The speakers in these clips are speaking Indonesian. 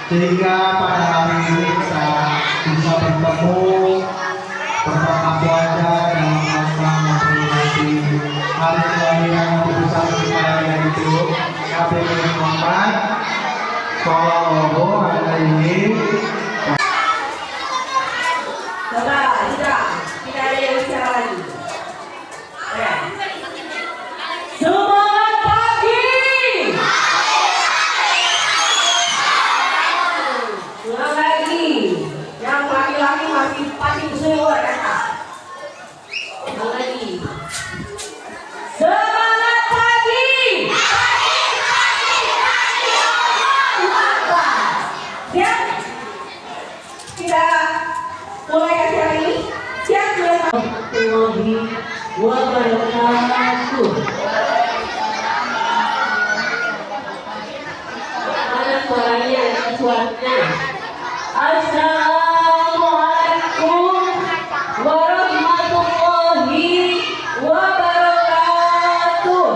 sehingga pada hari ini kita bisa bertemu bersama keluarga dalam rangka memperingati hari kelahiran Nabi besar kita yaitu Nabi Muhammad Shallallahu Alaihi Wasallam. Coba, tidak ada yang bicara lagi. Semangat pagi. Ulang lagi. Yang laki-laki masih paling seluar kata. Ulang lagi. Semangat pagi. Siap? Tidak. Mulai kasih hari ini. Siap? Warahmatullahi wabarakatuh. Mana suaranya? Suaranya. Assalamualaikum warahmatullahi wabarakatuh.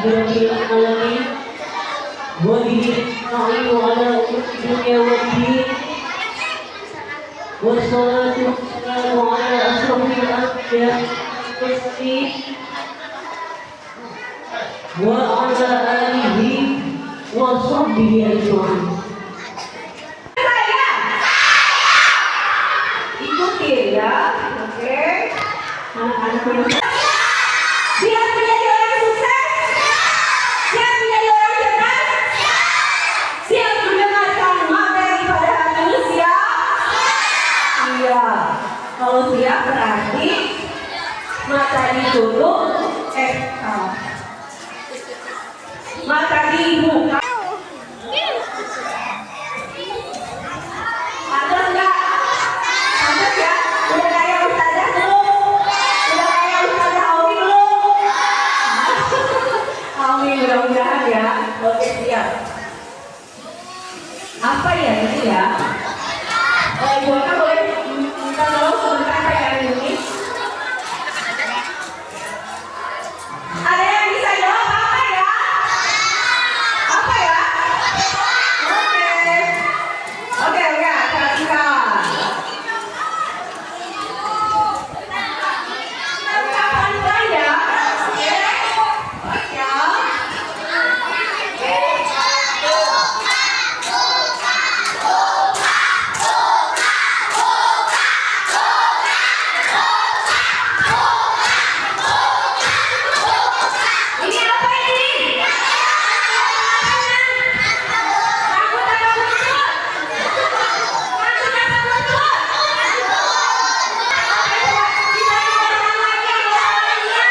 Bismillahirrahmanirrahim. Wa bihi nasta'inu ala umuri dunya waddin. Wassalatu wassalamu ala asrofil anbiya'i wal mursalin wa ala alihi wa sahbihi ajma'in. Ikuti ya, oke? Anak-anak siap menjadi orang sukses? Siap menjadi orang cerdas? Siap mendengarkan materi pada hari ini? Siap? Iya. Kalau siap berarti mata ditutup, mata dibuka. Pantas nggak? Pantas ya? Udah kayak Ustazah belum? Udah kayak Ustazah Aumi belum? Aumi mudah-mudahan ya. Oke siap. Apa ya ini ya? Ibu Ana boleh minta tolong sebentar apa ya ini? Ada yang bisa jawab apa ya? Apa ya? Oke, perhatikan. Ucapkan ya. Oke. Ini apa ini? Takut apa betul? Takut apa betul? Kita ulang lagi yang lainnya.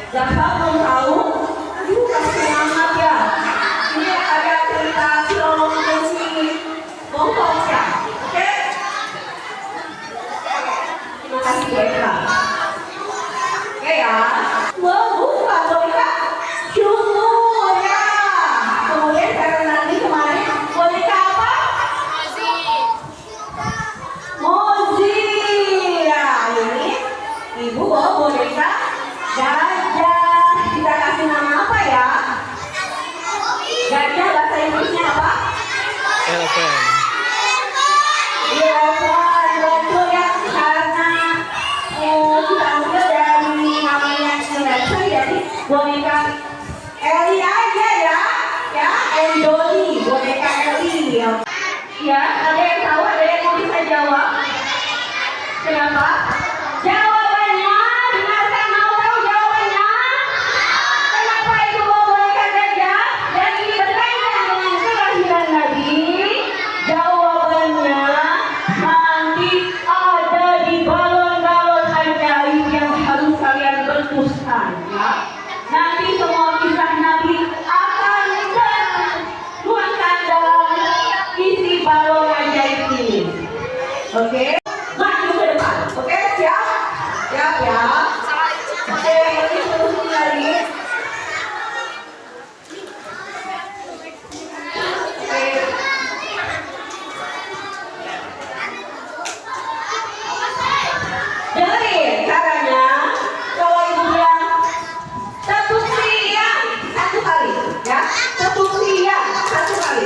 Siapa belum tahu? Aduh, kasih semangat ya. Ini ada cerita si Lolo si Bongkok ya. Oke? Terima kasih Bu Eka. Oke ya. Bukan Bu Eka. Syukur ya. Kemudian karena nanti kemarin Bu Eka apa? Mozi. Ya, ini Ibu bawa boneka gajah. Kita kasih nama apa ya? Gajah bahasa Inggrisnya apa? Elephant. Iya, betul ya. Karena boneka Eli aja ya, ya, Endoli, boneka Eli. Ya, ada yang tahu, ada yang mau bisa jawab? Kenapa? Jawabannya, dengarkan, mau tahu jawabannya? Kenapa itu bawa boneka gajah? Dan ini berkaitan dengan kelahiran Nabi? Jawabannya nanti ada di balon-balon ajaib yang harus kalian bentuskan, ya. Nanti semua kisah Nabi akan tertuangkan dalam isi balon ajaib ini. Oke? Maju ke depan. Oke, siap? Siap ya? Oke, ini terus lagi. Oke. Dengerin caranya. Kalau ibu bilang satu siang satu kali, ya. Satu siang satu kali.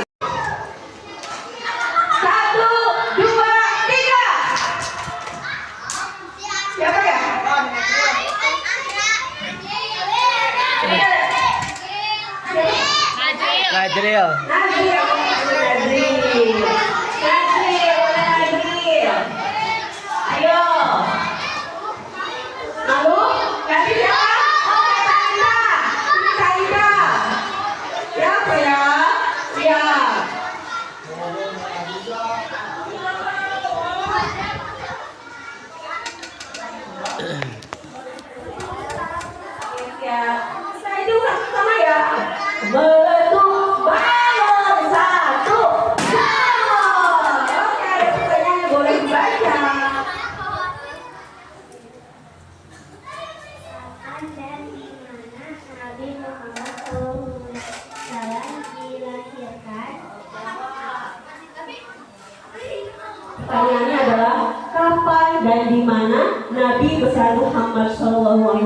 1, 2, 3. Siapa ya? Najril. Nazril. Ayo. Lalu, ganti siapa? Oh, Kaida. Ini Kaida. Siapa ya? Siap. Ya, saya itu sama ya. Meletup balon 1, 2. Oke, pertanyaannya boleh dibaca. Dan di mana Nabi Muhammad SAW dilahirkan? Pertanyaannya adalah kapan dan di mana Nabi besar Muhammad SAW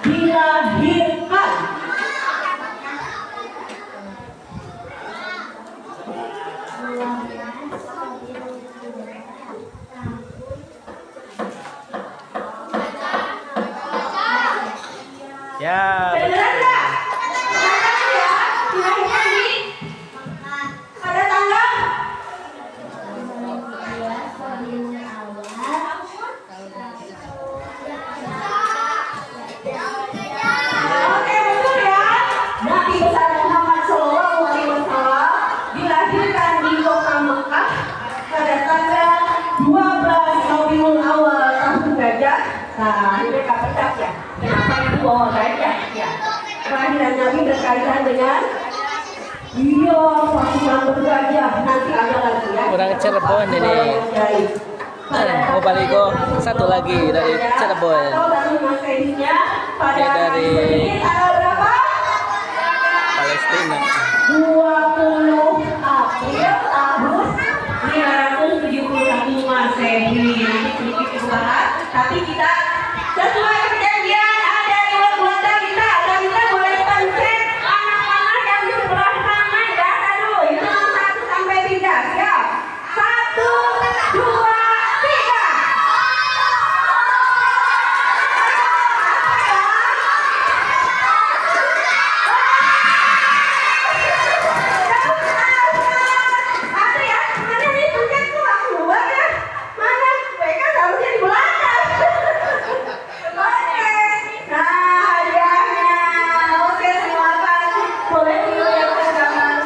dilahirkan? Ya. Beneran nggak? Beneran ya? Dilahirkan di pada tanggal? Oke, betul ya. Nabi besar Muhammad SAW dilahirkan di kota Mekah pada tanggal 12 Rabiul Awal tahun gajah. Nah, ini mereka pecah ya. Kenapa itu bawa gajah? Ya. Kelahiran Nabi berkaitan dengan pasukan bergajah. Nanti ada lagi ya. Orang Cirebon ini. Mau baligo satu lagi dari Cirebon. Pada dari tanggal berapa? Palestina. 20 April tahun 571 Masehi. Nanti sedikit dibahas, tapi kita sesuai perjanjian ada dua keluarga kita. Dan kita boleh pencet anak-anak yang di sebelah kanan ya. Aduh, itu 1 sampai 3. Siap? 1, 2, 3. Ada ya? Mana nih pencet tuh aku keluar ya? Mana? Mereka harusnya di belakang. Oke. Nah, hadiahnya. Oke, terima kasih. Boleh dilihatkan gambar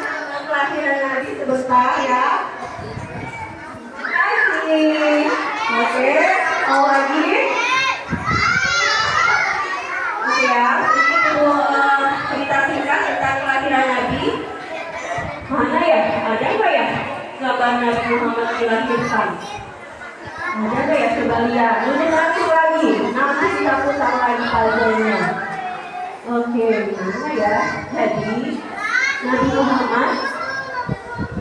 kelahiran Nabi sebentar ya. Terima kasih. Oke, mau lagi? Oke ya, ini cerita singkat tentang kelahiran Nabi. Mana ya? Ada nggak ya gambar Nabi Muhammad dilahirkan? Ada nggak ya? Coba lihat. Ini nanti lagi. Nanti kita putar lagi puzzle-nya. Oke, mana ya? Jadi Nabi Muhammad.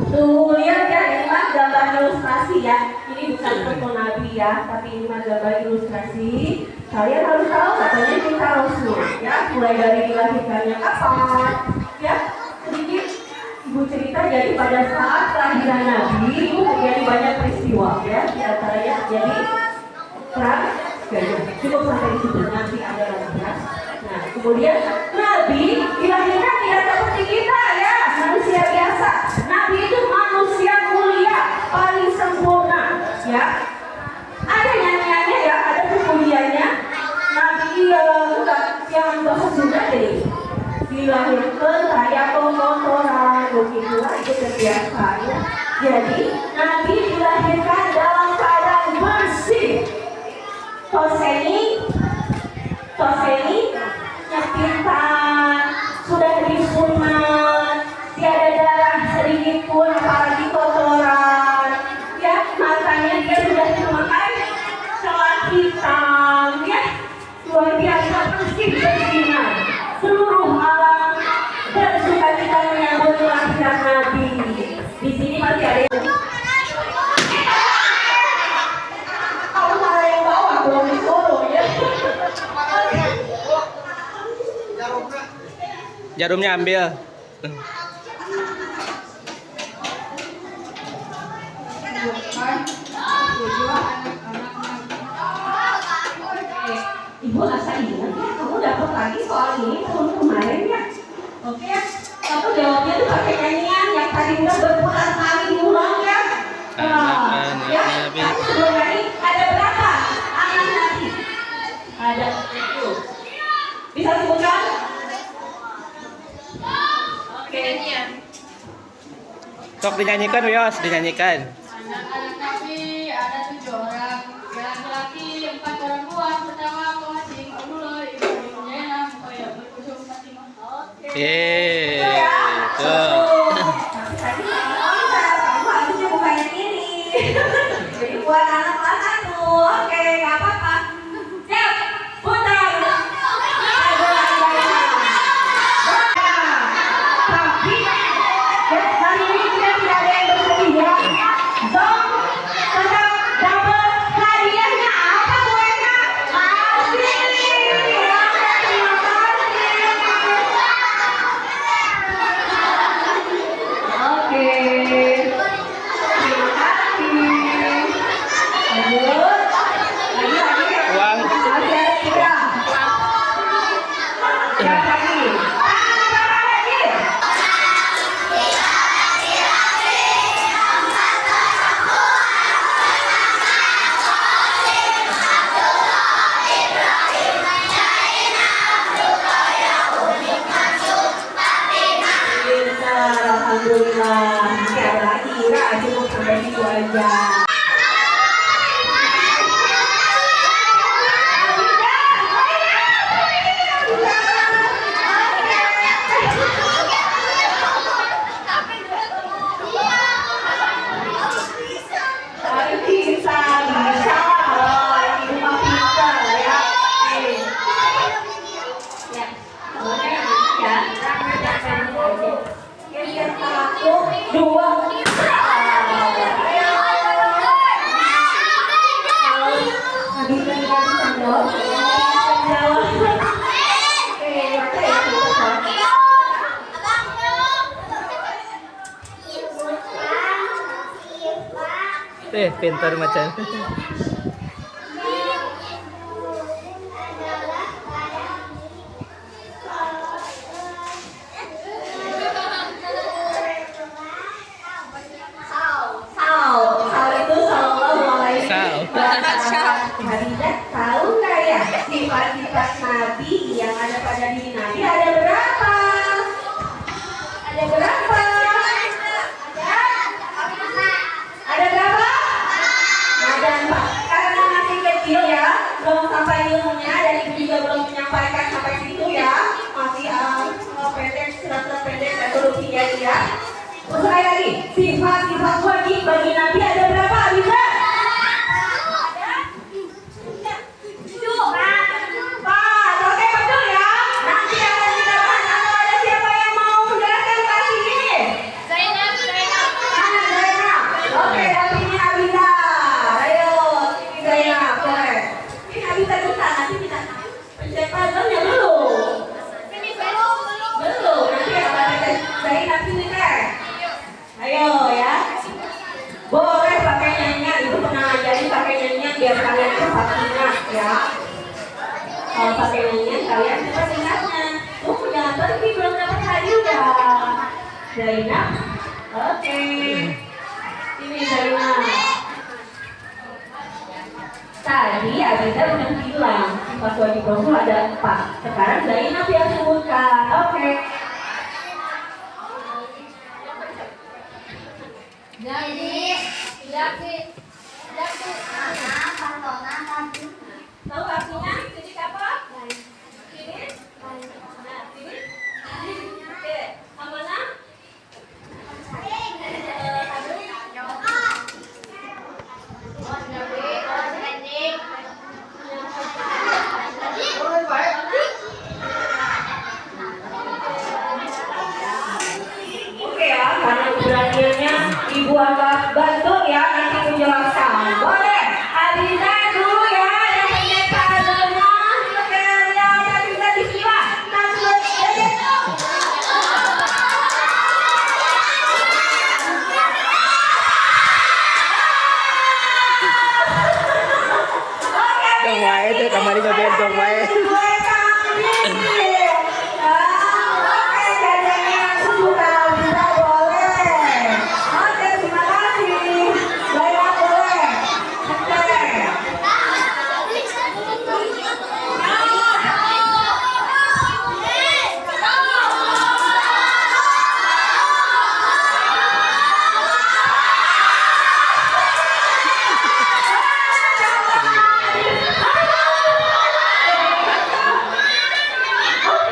Tuh lihat ya, ini mah gambar ilustrasi ya. Ini bukan foto Nabi ya, tapi ini mah gambar ilustrasi. Kalian harus tahu katanya kita Rasul ya, mulai dari dilahirkannya kapan, ya sedikit ibu cerita. Jadi pada saat kelahiran Nabi itu terjadi banyak peristiwa ya, di antaranya terjadi perang gajah. Cukup sampai di situ, nanti ada lagi ya. Nah kemudian Jadi Nabi dilahirkan dalam keadaan bersih. Toseni nyepintan, sudah disunat, tiada darah sedikit pun, apalagi kotoran. Ya, matanya dia sudah memakai celah hitam, ya, luar biasa bersih-bersihnya. Seluruh alam bersuka cita menyambut kelahiran Nabi. Di sini masih ada yang kalau malah yang bawah belum disuruh, ya. Jarumnya ambil. Ibu rasa ingat ya, kamu dapat lagi soal ini tahun kemarin ya. Oke ya, kamu jawabnya tuh pakai nyanyian yang tadi udah berputar kali diulang ya. Ya, tapi sebelum ini ada berapa anak Nabi? Ada 7. Bisa sebutkan? Oke. Sok dinyanyikan, Wios, dinyanyikan. Anak-anak Nabi ada 7 orang, laki-laki 4 perempuan, pertama pengasih Allah, Ibrahim, Zainab, berkusung Fatimah. Oke. Itu ya. Tuh. Tapi tadi kamu harusnya bukan yang ini. Jadi buat anak kelas 1. Oke, nggak apa-apa. Siap, putar. Ada lagi. Tapi hari ini kita tidak ada yang bersedih ya. Dong, tetap dapat hadiahnya apa buahnya? Masih. Terima kasih. Oke. Terima kasih. Lanjut. Lagi. Uang. Masih ada 3. Yang lagi. Tambah lagi. Pintar, alhamdulillah. Masih ada lagi, Ira. Cukup sampai situ aja. Bisa. Oh, ini mah pintar ya. Ya, boleh ya. Yang satu, 2. Pintar macam. Sal itu sallallahu alaihi Sal. wasallam. Hadidah tahu nggak ya sifat-sifat Nabi yang ada pada diri Nabi ada berapa? Ada berapa? Ada berapa? Ada 4. Karena masih kecil ya, belum sampai ilmunya dan ibu juga belum menyampaikan sampai situ ya, masih pendek, surat-surat pendek dan belum ya. Sekali lagi, sifat-sifat wajib bagi Nabi ada berapa, Bisa? Ada 7. 4. Oke, betul ya. Nanti akan kita bahas. Atau ada siapa yang mau menjelaskan kali ini? Zainab. Mana Zainab? Oke, tapi ini Abida. Ayo, ini Zainab. Boleh. Ini Abida kita. Nanti kita pencet buzzernya belum. Belum. Nanti ada Zainab ini teh. Ayo ya. Boleh pakai nyanyian, itu pernah ngajarin pakai nyanyian biar kalian cepat ingat ya. Kalau pakai nyanyian kalian cepat ingatnya. Jangan pergi belum dapat hadiah. Zainab. Oke. Ini Zainab. Tadi Abida udah bilang sifat wajib Rasul ada 4. Sekarang Zainab yang sebutkan. Oke. Tahu artinya sidik apa? Sidik? Nah, sidik. Oke, amanah? Oke ya, karena keberaniannya Ibu agak bantu ya nanti menjelaskan. Boleh, Adiza dulu ya yang punya kadernya. Oke, yang Adiza di sini. Langsung aja. Dong wae tuh kamari nyobain dong wae. Gue kambing. Oke, jadinya aku juga bisa boleh. Oke, terima kasih. Baiklah boleh. Oke.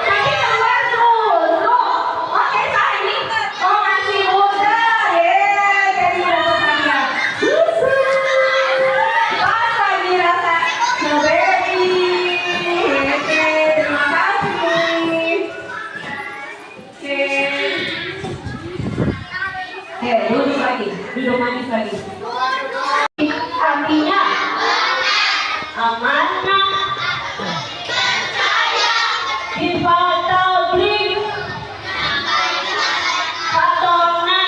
Tadi keluar dulu. Oke, saya ini masih muda. Jadi dapat hadiah. Pas lagi rasa strawberry. Oke, terima kasih. Oke. Duduk lagi. Duduk manis lagi. Artinya amanah. Dipatablik patona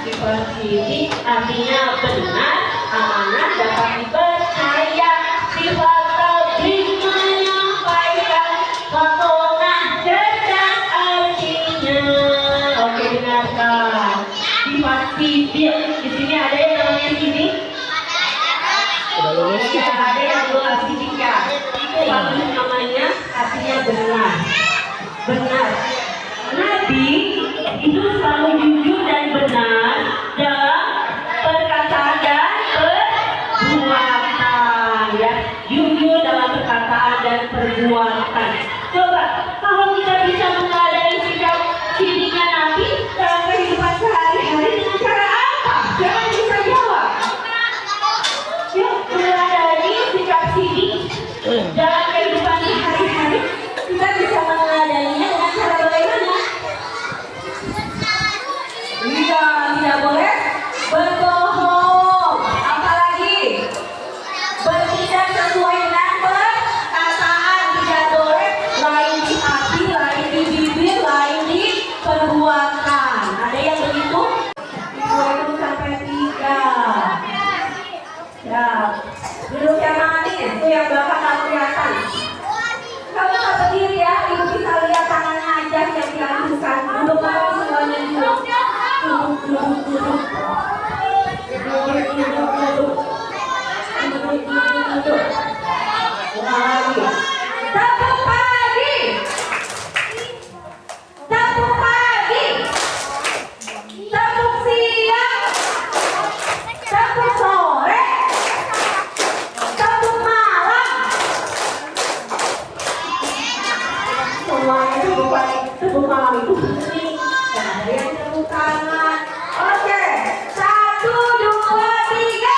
dipercaya artinya benar, amanah, dapat dipercaya. Dipatablik menyampaikan patona cerdas artinya. Oke, dengarkan. Dipatablik di sini ada yang namanya sini. Udah lulus. Ya, ada yang belum fisika. Itu bagus namanya artinya benar. Benar. Nabi itu selalu jujur dan benar dalam perkataan dan perbuatan. Ya, jujur dalam perkataan dan perbuatan. Coba kalau kita bisa mengadai sikap sidiknya Nabi dalam kehidupan sehari-hari dengan cara apa? Siapa yang bisa jawab? Yuk, meneladani sikap sidik dalam kehidupan sehari-hari. Kita bisa meneladaninya dengan cara bagaimana? Tidak boleh berbohong. Apalagi bertindak sesuai dengan perkataan. Tidak boleh lain di hati, lain di bibir, lain di perbuatan. Ada yang begitu? Itu sampai 3. Ya, duduk yang mana nih? Itu yang belakang nggak kelihatan. Kamu nggak berdiri ya, ibu bisa lihat tangannya aja yang dilakukan. Duduk dulu semuanya dulu. Duduk. Lagi. Tepuk pagi. Tepuk pagi. Tepuk siang. Tepuk sore. Tepuk malam. Semuanya tepuk malam itu penting. Dan ada yang tepuk tangan. Oke, 1, 2, 3.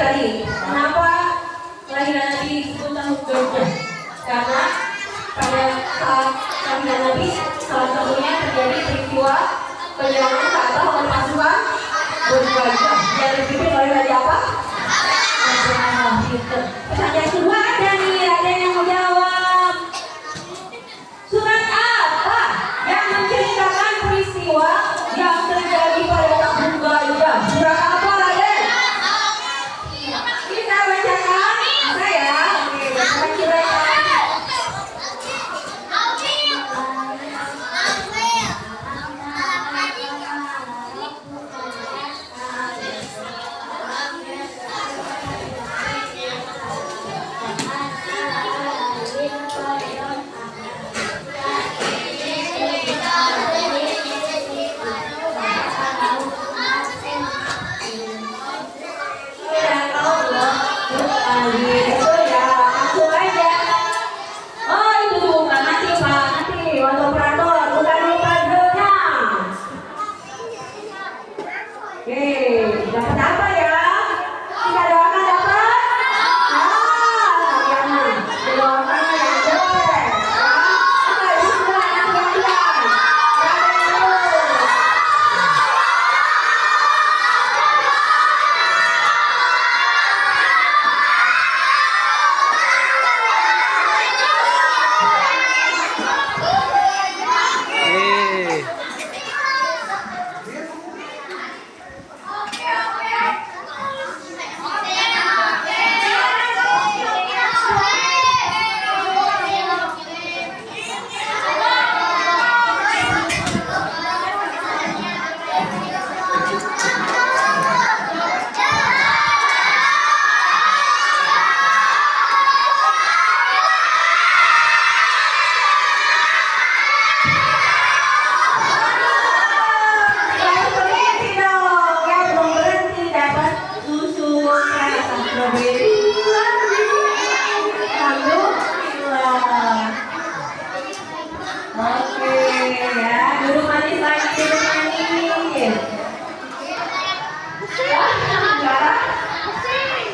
tadi. Kenapa kelahiran Nabi disebut tahun gajah? Karena pada saat kelahiran Nabi salah satunya terjadi peristiwa penyerangan Ka'bah oleh pasukan bergajah. Yang dipimpin oleh raja apa? Pertanyaan kedua ada nih, ada yang mau jawab. Surat apa yang menceritakan peristiwa yang terjadi pada tahun gajah? Surat apa, Raden? Kita bacakan. Bisa ya? Oke, kira-kira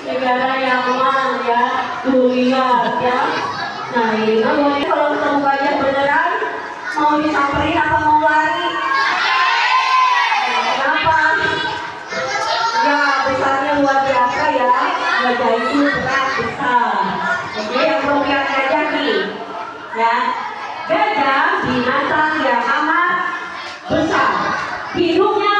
negara yang aman ya, lihat ya. Nah ini kalau ketemu gajah beneran mau disamperin apa mau lari? Kenapa? Ya besarnya luar biasa ya, gajah itu berat besar. Oke, yang belum lihat gajah nih ya, gajah binatang yang amat besar, hidungnya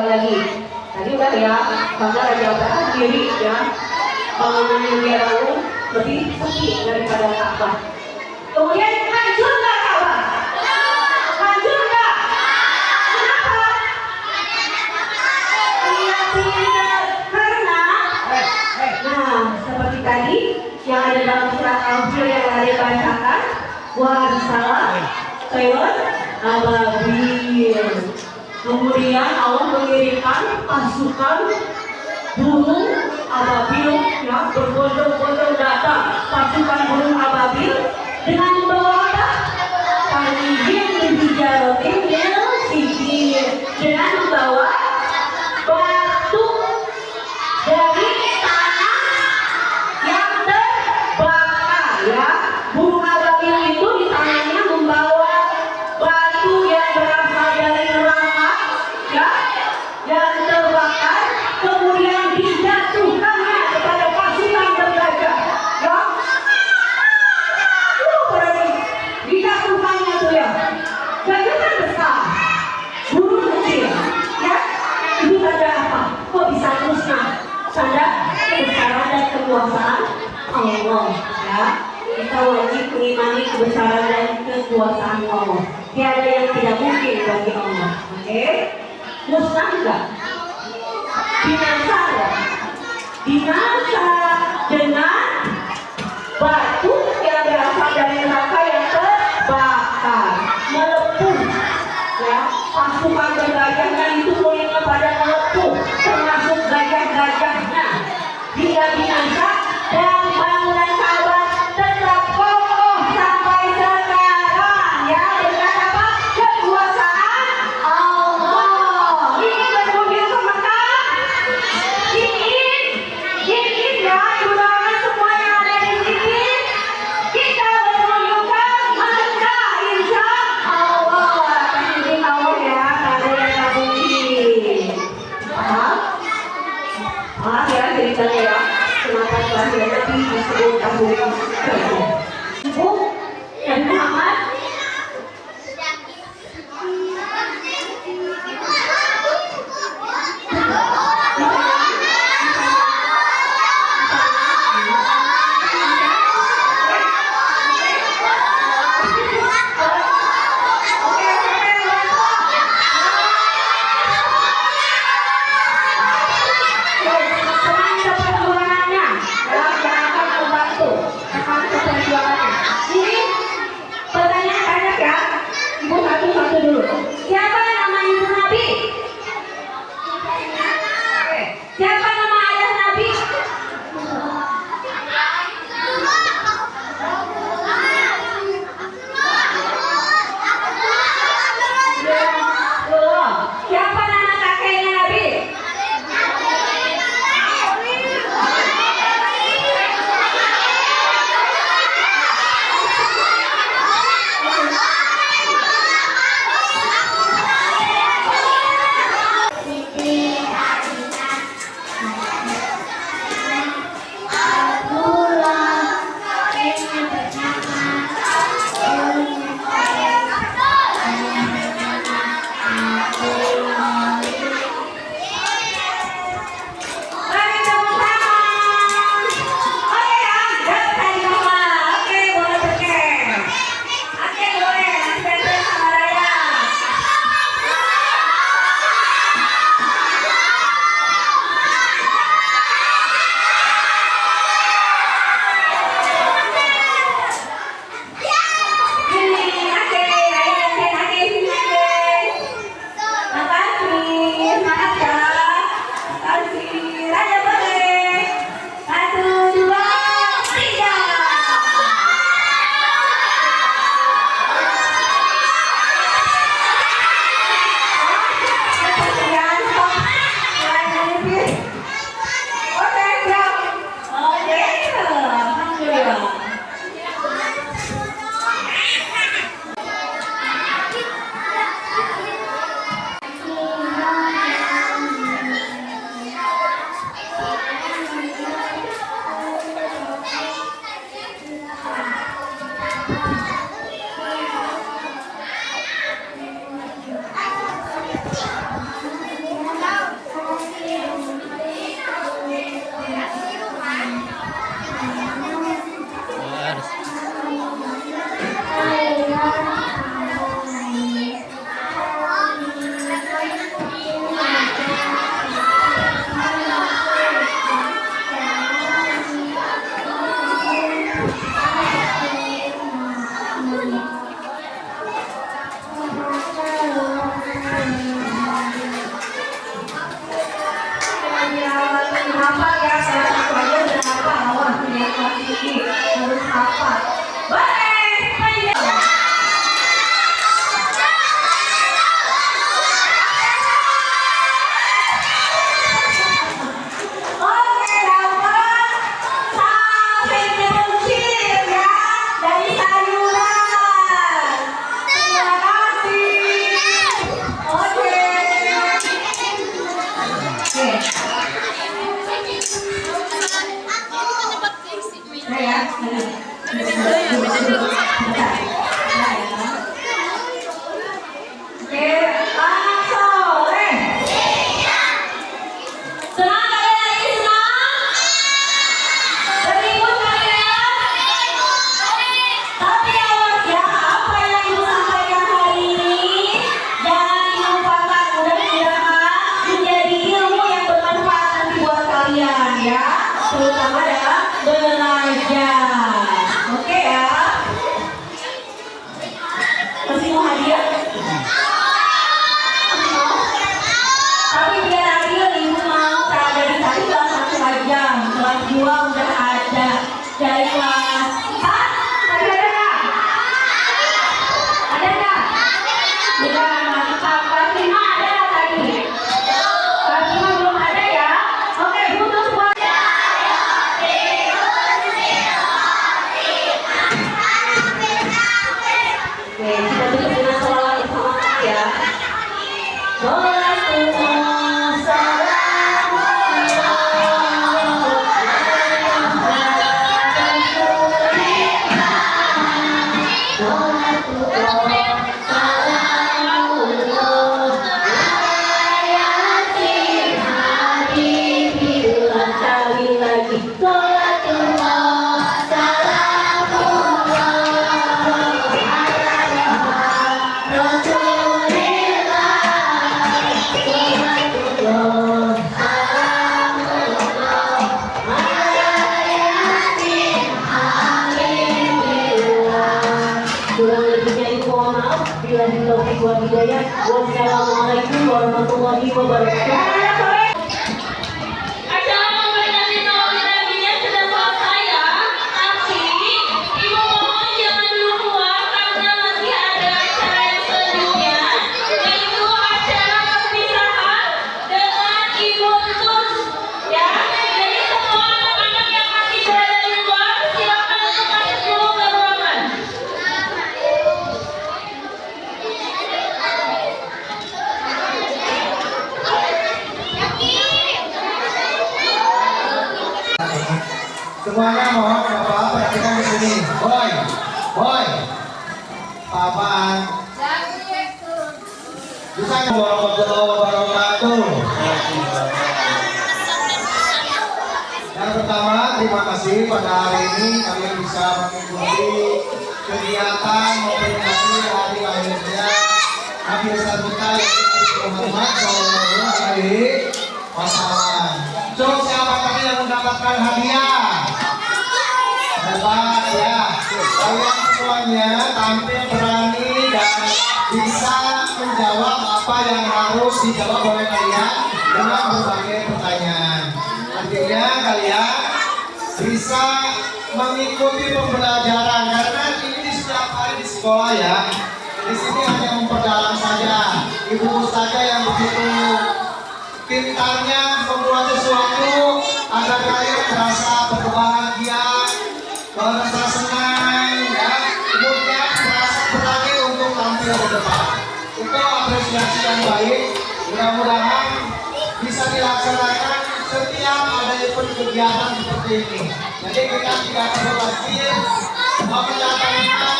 lagi. Tadi udah ya, karena Raja Abraham diri ya, bangunan dia lalu lebih sepi daripada Ka'bah. Kemudian hancur nggak Ka'bah? Hancur nggak? Kenapa? Iya tidak, karena nah seperti tadi yang ada dalam surat Al-Fil yang ada bacakan, wah salah, Taylor ababil. Kemudian Allah mengirimkan pasukan burung ababil yang berbondong-bondong datang, pasukan burung ababil dengan membawa apa? kekuasaan Allah, ya. Kita wajib mengimani kebesaran dan kekuasaan Allah. Tiada yang tidak mungkin bagi Allah. Oke? Musnah enggak? Binasa enggak? Binasa dengan batu yang berasal dari neraka yang terbakar, melepuh. Ya, pasukan bergajahnya itu mulainya pada melepuh, termasuk gajah-gajahnya, hingga binasa dan bangunan Ka'bah tetap kokoh sampai sekarang. Ya, dengan apa? Kekuasaan Allah. Ingin berkunjung ke Mekah? Ingin ya, ibu-ibu semua yang ada di sini. Kita berkunjung ke Mekah, insya Allah. Izin Allah ya, ada yang tak mungkin. Paham? Maaf ya ceritanya ya. Kenapa kelahiran Nabi disebut kampung Gajah? Ibu dan Muhammad siapa nama ibu Nabi? Siapa nama ayah Nabi? Siapa nama kakeknya Nabi? Mari tepuk tangan. Oke ya, jangan lupa. Oke, boleh berkeh. Oke, boleh. Nanti sama Raya. Sini, oke. Raya, oke, sini, oke. Makasih, semangat ya. Makasih, Raya boleh. 1, 2, 3. Jangan stop. Jangan ngelipin. Oke, siap. Oke, alhamdulillah. Kenapa ya? Kenapa aja kenapa awas punya kelas ini harus apa? Boleh, panjang. Oke, dapat sampai kecil ya dari sayuran. Terima kasih. Oke. Senang kalian lagi senang? belajar. Oke ya. Masih mau hadiah? Masih mau? Tapi biar adil, ibu mau berada di tadi kelas 1 aja. Kelas 2 udah ada. Dari kelas 4 tadi ada nggak? Ada nggak? Tidak, mantap. Kelas 5 ada nggak tadi? Kelas 5 belum ada ya? Oke, butuh semua. Oke, kita tutup dengan sholawat bersama ya. Kurang lebihnya itu mohon maaf. Bila ditaufiq wal hidayah. Wassalamualaikum warahmatullahi wabarakatuh. Acara memperingati tahun Nabinya sudah selesai ya. Tapi ibu mohon jangan dulu keluar karena masih ada acara yang selanjutnya, yaitu acara perpisahan dengan Ibu Tus. Ya, jadi semua anak-anak yang masih berada di luar silakan untuk masuk dulu ke ruangan. Semuanya mohon Bapak perhatikan di sini. Boy, boy. Apaan? Bisa nggak warahmatullahi wabarakatuh. Yang pertama, terima kasih pada hari ini kalian bisa mengikuti kegiatan memperingati hari lahirnya Nabi besar kita yaitu Muhammad SAW. So, siapa tadi yang mendapatkan hadiah? Hebat ya. Kalian semuanya tampil berani dan bisa menjawab apa yang harus dijawab oleh kalian dengan berbagai pertanyaan. Artinya kalian bisa mengikuti pembelajaran karena ini setiap hari di sekolah ya. Di sini hanya memperdalam saja. Ibu saja yang begitu pintarnya membuat sesuatu agar kalian merasa berbahagia, merasa senang, ya. Kemudian merasa berani untuk tampil ke depan. Itu apresiasi yang baik. Mudah-mudahan bisa dilaksanakan setiap ada event kegiatan seperti ini. Jadi kita tidak perlu lagi mendatangkan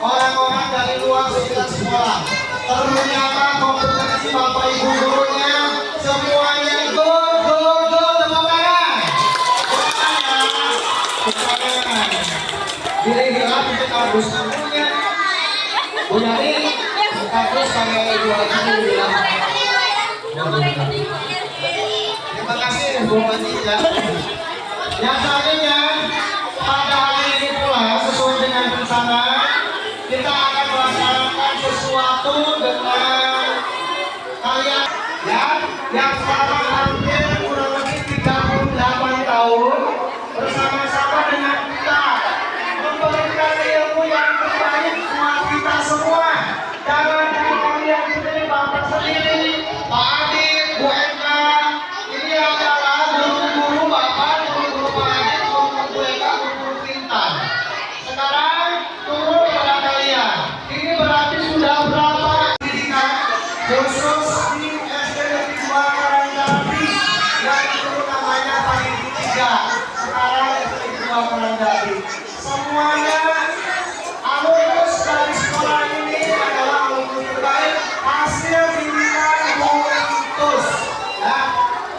orang-orang dari luar sekitar sekolah. Ternyata kompetensi Bapak Ibu gurunya semuanya go. Tepuk tangan. Gila-gila itu kardus punya ini kardus kayak ibu lagi bilang. Terima kasih Bu Wanita. Yang selanjutnya pada hari ini pula sesuai dengan rencana kita akan melaksanakan sesuatu dengan kalian ya yang sekarang hampir kurang lebih 38 tahun bersama-sama dengan kita memberikan ilmu yang terbaik buat kita semua. Jangan kalian sendiri, Bapak sendiri, Pak Adit, Bu Eka, ini adalah guru-guru Bapak, guru-guru Pak Adit, guru-guru Bu Eka, guru-guru Pintar. Sekarang turun pada kalian. Ini berarti sudah berapa pendidikan khusus di SD Negeri 2 Karangdapi yang dulu namanya Pagi 3. Sekarang SD Negeri 2 Karangdapi. Semuanya alumnus dari sekolah ini adalah alumnus terbaik hasil bimbingan Tus. Ya.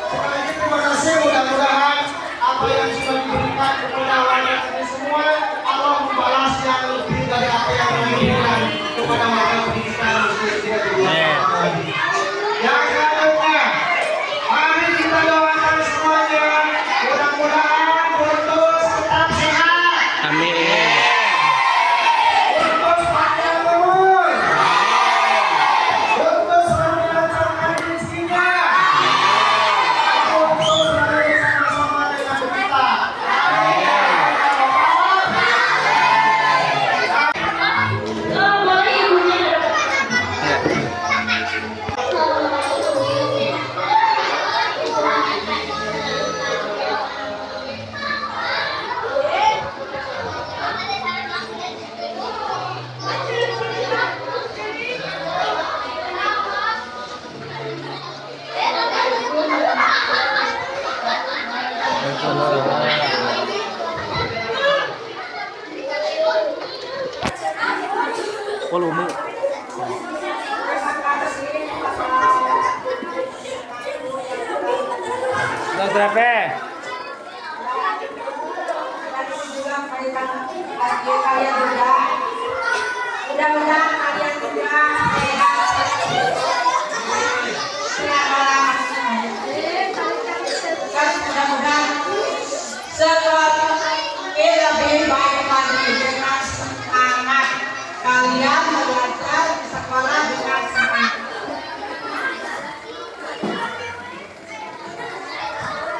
Sekali lagi terima kasih. Mudah-mudahan apa yang sudah diberikan kepada anak ini semua Allah membalas yang lebih dari apa yang diberikan kepada warga pendidikan tidak dibuat. Yang selanjutnya, mari kita doakan semuanya. Mudah-mudahan volume. Nggak berapa? Kalian juga mudah-mudahan kalian juga mudah-mudahan lebih baik lagi dengan semangat kalian belajar di sekolah dengan semangat.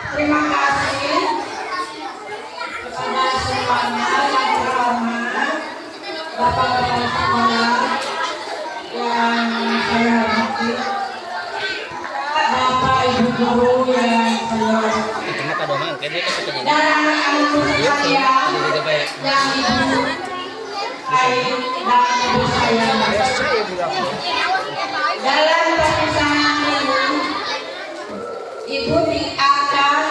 Terima kasih kepada semuanya yang terhormat, bapak-bapak sekolah yang saya hormati, bapak ibu guru yang saya hormati, dan anak-anak sekalian yang ibu baik dan ibu sayang. Dalam perpisahan ini, ibu akan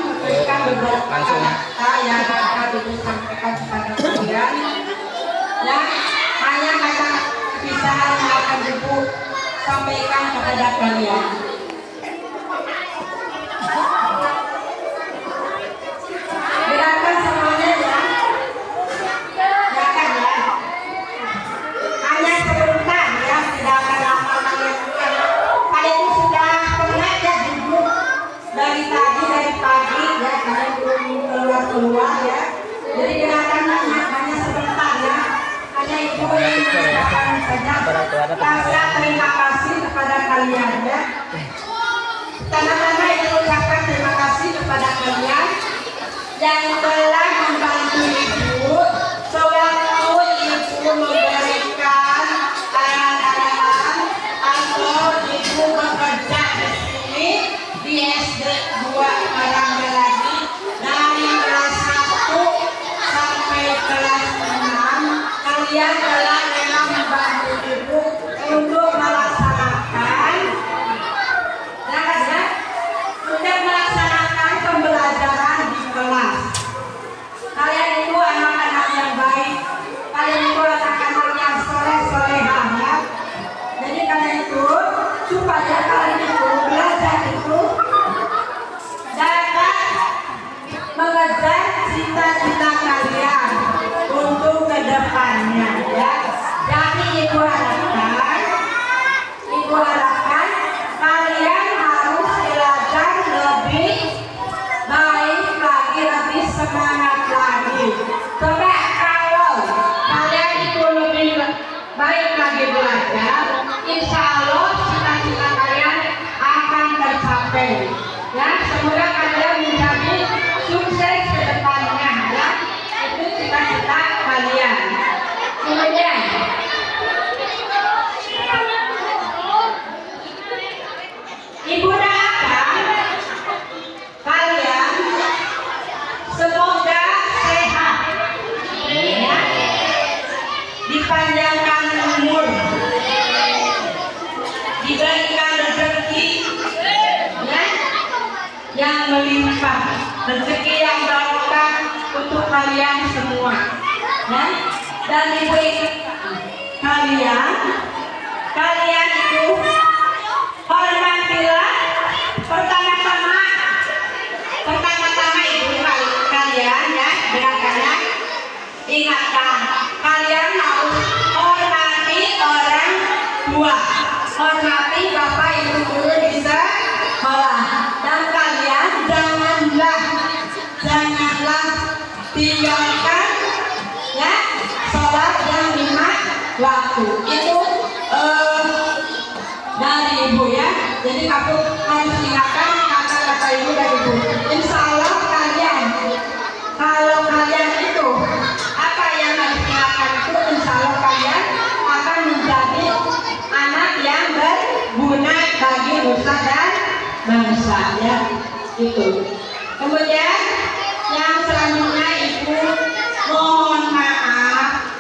memberikan beberapa kata yang akan ibu sampaikan kepada kalian. Nah, hanya kata perpisahan yang akan ibu sampaikan kepada kalian. Gerakan semuanya ya. Gerakan ya. Hanya sebentar ya, tidak akan lama kalian sudah pernah ya duduk dari pagi ya, kalian belum keluar ya. Jadi gerakan hanya sebentar ya. Hanya ibu mengucapkan saja rasa terima kasih kepada kalian ya. Tanda-tanda ibu ucapkan terima kasih kepada kalian yang telah membantu ibu sewaktu ibu memberikan arahan-arahan atau ibu bekerja di sini di SD 2 Karanggeladi dari kelas 1 sampai kelas 6. Kalian telah memang membantu ibu untuk melaksanakan pembelajaran di kelas. Kalian itu anak-anak yang baik, kalian itu anak-anak yang soleh-solehah ya. Jadi kalian itu supaya kalian itu belajar itu dapat mengejar cita-cita kalian untuk kedepannya ya. Jadi ibu harapkan kalian harus belajar lebih baik lagi, lebih semangat lagi. Coba kalau kalian itu lebih baik lagi belajar, insya Allah cita-cita kalian akan tercapai. Ya, semoga kalian menjadi sukses ke depannya ya. Itu cita-cita kalian. Kemudian ibu doakan kalian semoga sehat ya, dipanjangkan umur, diberikan rezeki ya, yang melimpah, rezeki yang barokah untuk kalian semua ya. Dan ibu kalian itu hormatilah pertama-tama ibu kalian ya, gerakannya ingatkan kalian harus hormati orang tua, hormati bapak ibu guru di sekolah, dan kalian janganlah tinggalkan ya sholat yang 5 waktu itu dari ibu ya. Jadi aku harus ingatkan kata-kata ibu dari ibu. Insya Allah kalau kalian itu apa yang harus dilakukan itu, insya Allah kalian akan menjadi anak yang berguna bagi nusa dan bangsa ya. Itu. Kemudian yang selanjutnya ibu mohon maaf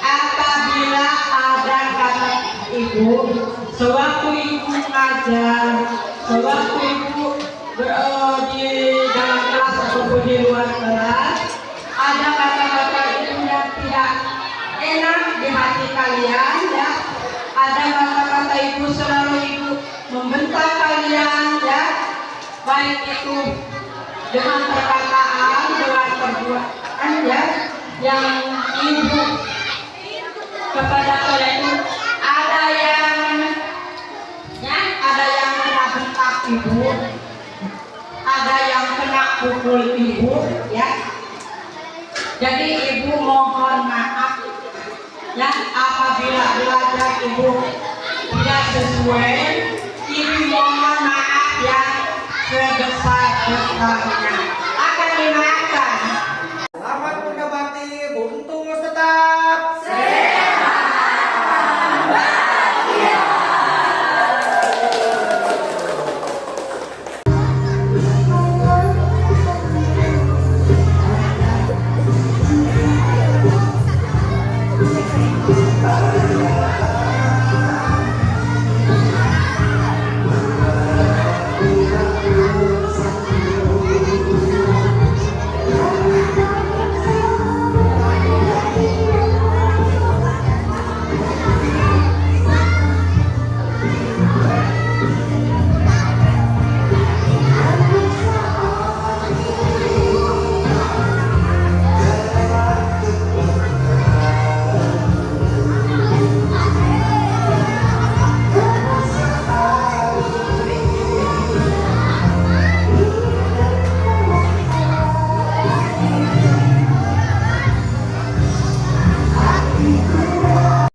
apabila ada kata ibu sewaktu ibu mengajar, sewaktu ibu di dalam kelas ataupun di luar kelas ada kata-kata baik itu dengan perkataan, dengan perbuatan ya, yang ibu kepada kalian itu ada yang kena bentak ibu, ada yang kena pukul ibu ya. Jadi ibu mohon maaf ya apabila belajar ibu tidak sesuai, ibu mohon